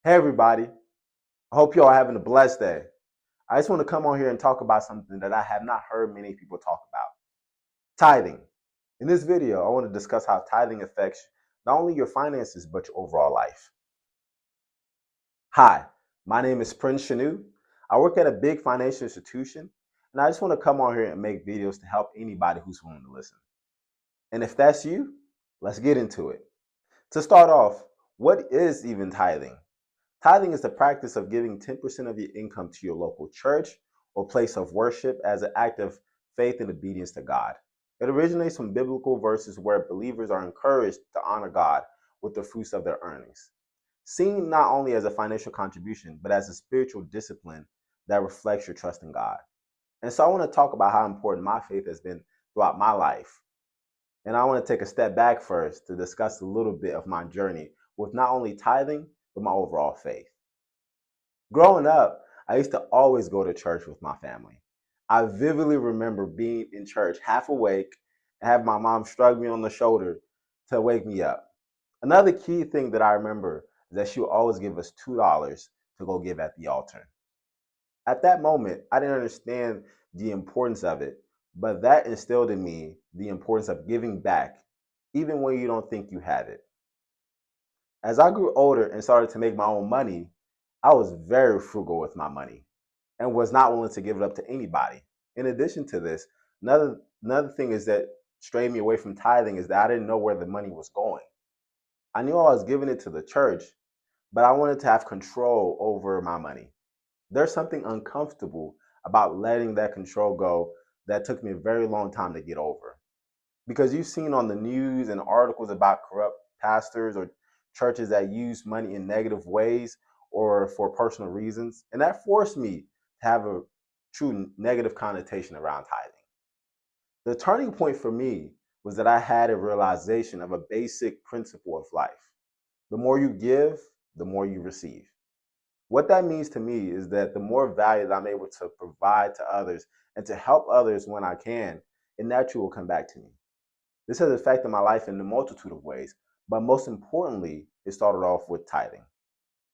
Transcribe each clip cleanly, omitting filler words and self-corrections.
Hey everybody, I hope you all having a blessed day. I just want to come on here and talk about something that I have not heard many people talk about. Tithing. In this video, I want to discuss how tithing affects not only your finances, but your overall life. Hi, my name is Prince Shanu. I work at a big financial institution, and I just want to come on here and make videos to help anybody who's willing to listen. And if that's you, let's get into it. To start off, what is even tithing? Tithing is the practice of giving 10% of your income to your local church or place of worship as an act of faith and obedience to God. It originates from biblical verses where believers are encouraged to honor God with the fruits of their earnings, seen not only as a financial contribution, but as a spiritual discipline that reflects your trust in God. And so I want to talk about how important my faith has been throughout my life. And I want to take a step back first to discuss a little bit of my journey with not only tithing, but my overall faith. Growing up, I used to always go to church with my family. I vividly remember being in church half awake and have my mom shrug me on the shoulder to wake me up. Another key thing that I remember is that she would always give us $2 to go give at the altar. At that moment, I didn't understand the importance of it, but that instilled in me the importance of giving back, even when you don't think you have it. As I grew older and started to make my own money, I was very frugal with my money and was not willing to give it up to anybody. In addition to this, another thing is that strayed me away from tithing is that I didn't know where the money was going. I knew I was giving it to the church, but I wanted to have control over my money. There's something uncomfortable about letting that control go that took me a very long time to get over. Because you've seen on the news and articles about corrupt pastors or churches that use money in negative ways or for personal reasons. And that forced me to have a true negative connotation around tithing. The turning point for me was that I had a realization of a basic principle of life. The more you give, the more you receive. What that means to me is that the more value that I'm able to provide to others and to help others when I can, it naturally will come back to me. This has affected my life in a multitude of ways, but most importantly, it started off with tithing.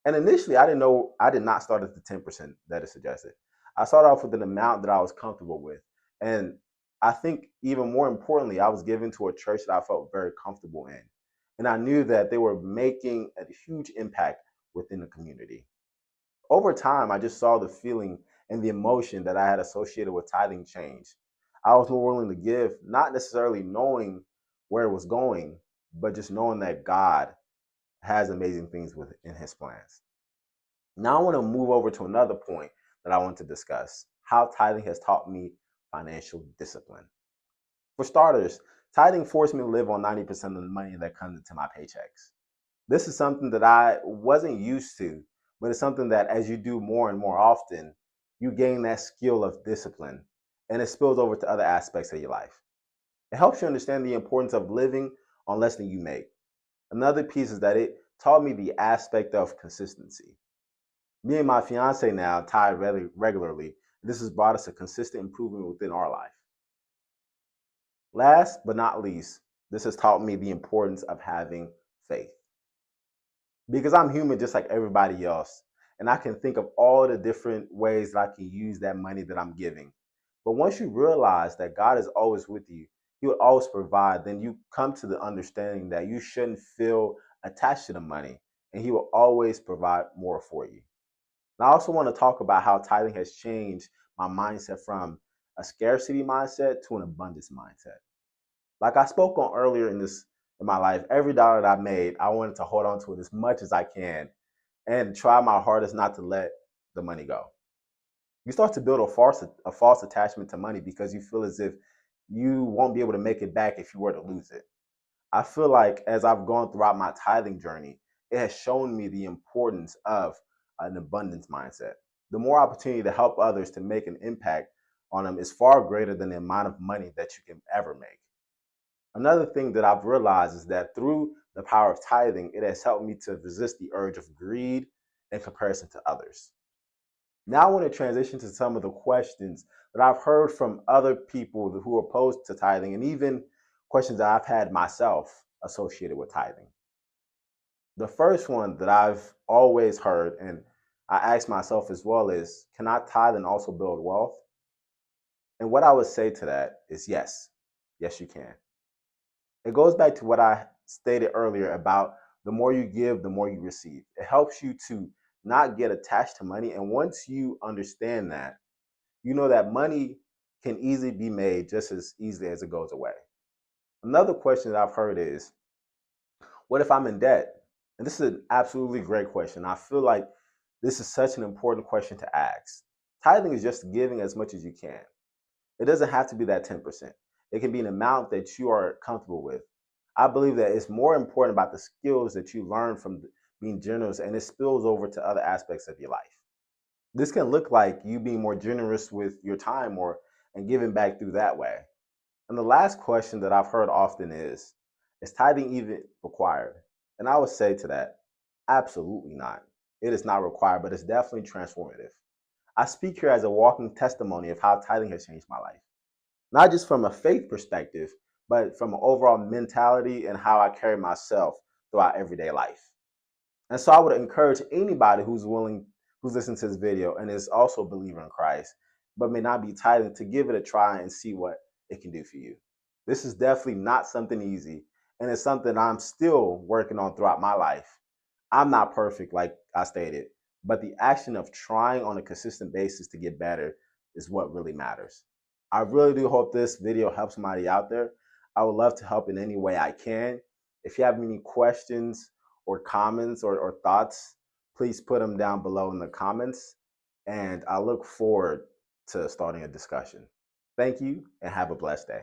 And initially, I did not start at the 10% that is suggested. I started off with an amount that I was comfortable with. And I think even more importantly, I was given to a church that I felt very comfortable in. And I knew that they were making a huge impact within the community. Over time, I just saw the feeling and the emotion that I had associated with tithing change. I was more willing to give, not necessarily knowing where it was going, but just knowing that God has amazing things within his plans. Now I want to move over to another point that I want to discuss, how tithing has taught me financial discipline. For starters, tithing forced me to live on 90% of the money that comes into my paychecks. This is something that I wasn't used to, but it's something that as you do more and more often, you gain that skill of discipline and it spills over to other aspects of your life. It helps you understand the importance of living on less than you make. Another piece is that it taught me the aspect of consistency. Me and my fiance now tithe regularly. This has brought us a consistent improvement within our life. Last but not least, this has taught me the importance of having faith. Because I'm human just like everybody else. And I can think of all the different ways that I can use that money that I'm giving. But once you realize that God is always with you, He will always provide, then you come to the understanding that you shouldn't feel attached to the money and He will always provide more for you. And I also want to talk about how tithing has changed my mindset from a scarcity mindset to an abundance mindset. Like I spoke on earlier in my life, every dollar that I made, I wanted to hold on to it as much as I can and try my hardest not to let the money go. You start to build a false attachment to money because you feel as if you won't be able to make it back if you were to lose it. I feel like as I've gone throughout my tithing journey, it has shown me the importance of an abundance mindset. The more opportunity to help others to make an impact on them is far greater than the amount of money that you can ever make. Another thing that I've realized is that through the power of tithing, it has helped me to resist the urge of greed in comparison to others. Now I want to transition to some of the questions that I've heard from other people who are opposed to tithing and even questions that I've had myself associated with tithing. The first one that I've always heard, and I ask myself as well, is can I tithe and also build wealth? And what I would say to that is yes. Yes, you can. It goes back to what I stated earlier about the more you give, the more you receive. It helps you to not get attached to money. And once you understand that, you know that money can easily be made just as easily as it goes away. Another question that I've heard is, what if I'm in debt? And this is an absolutely great question. I feel like this is such an important question to ask. Tithing is just giving as much as you can. It doesn't have to be that 10%. It can be an amount that you are comfortable with. I believe that it's more important about the skills that you learn from being generous, and it spills over to other aspects of your life. This can look like you being more generous with your time or and giving back through that way. And the last question that I've heard often is tithing even required? And I would say to that, absolutely not. It is not required, but it's definitely transformative. I speak here as a walking testimony of how tithing has changed my life, not just from a faith perspective, but from an overall mentality and how I carry myself throughout everyday life. And so I would encourage anybody who's listening to this video and is also a believer in Christ, but may not be tithing, to give it a try and see what it can do for you. This is definitely not something easy, and it's something I'm still working on throughout my life. I'm not perfect, like I stated, but the action of trying on a consistent basis to get better is what really matters. I really do hope this video helps somebody out there. I would love to help in any way I can. If you have any questions or comments or thoughts, please put them down below in the comments. And I look forward to starting a discussion. Thank you and have a blessed day.